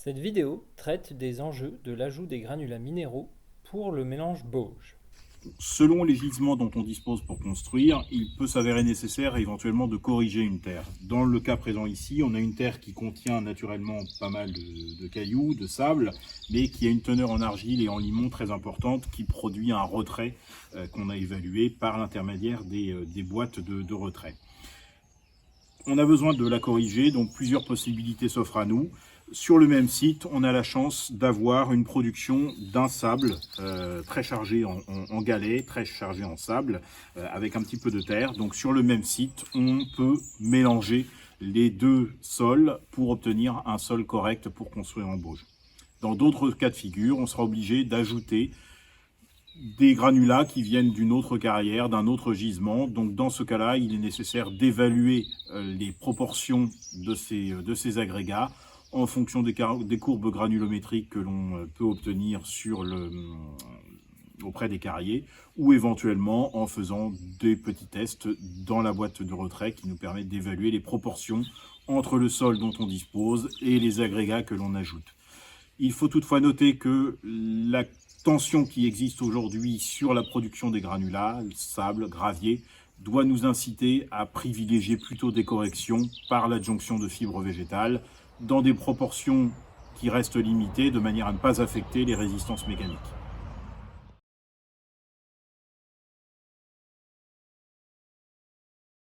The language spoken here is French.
Cette vidéo traite des enjeux de l'ajout des granulats minéraux pour le mélange Bauge. Selon les gisements dont on dispose pour construire, il peut s'avérer nécessaire éventuellement de corriger une terre. Dans le cas présent ici, on a une terre qui contient naturellement pas mal de cailloux, de sable, mais qui a une teneur en argile et en limon très importante qui produit un retrait qu'on a évalué par l'intermédiaire des boîtes de retrait. On a besoin de la corriger, donc plusieurs possibilités s'offrent à nous. Sur le même site, on a la chance d'avoir une production d'un sable très chargé en galets, très chargé en sable, avec un petit peu de terre. Donc sur le même site, on peut mélanger les deux sols pour obtenir un sol correct pour construire en Bauge. Dans d'autres cas de figure, on sera obligé d'ajouter des granulats qui viennent d'une autre carrière, d'un autre gisement. Donc dans ce cas-là, il est nécessaire d'évaluer les proportions de ces agrégats en fonction des courbes granulométriques que l'on peut obtenir auprès des carriers, ou éventuellement en faisant des petits tests dans la boîte de retrait qui nous permettent d'évaluer les proportions entre le sol dont on dispose et les agrégats que l'on ajoute. Il faut toutefois noter que la tension qui existe aujourd'hui sur la production des granulats, sable, gravier, doit nous inciter à privilégier plutôt des corrections par l'adjonction de fibres végétales dans des proportions qui restent limitées de manière à ne pas affecter les résistances mécaniques.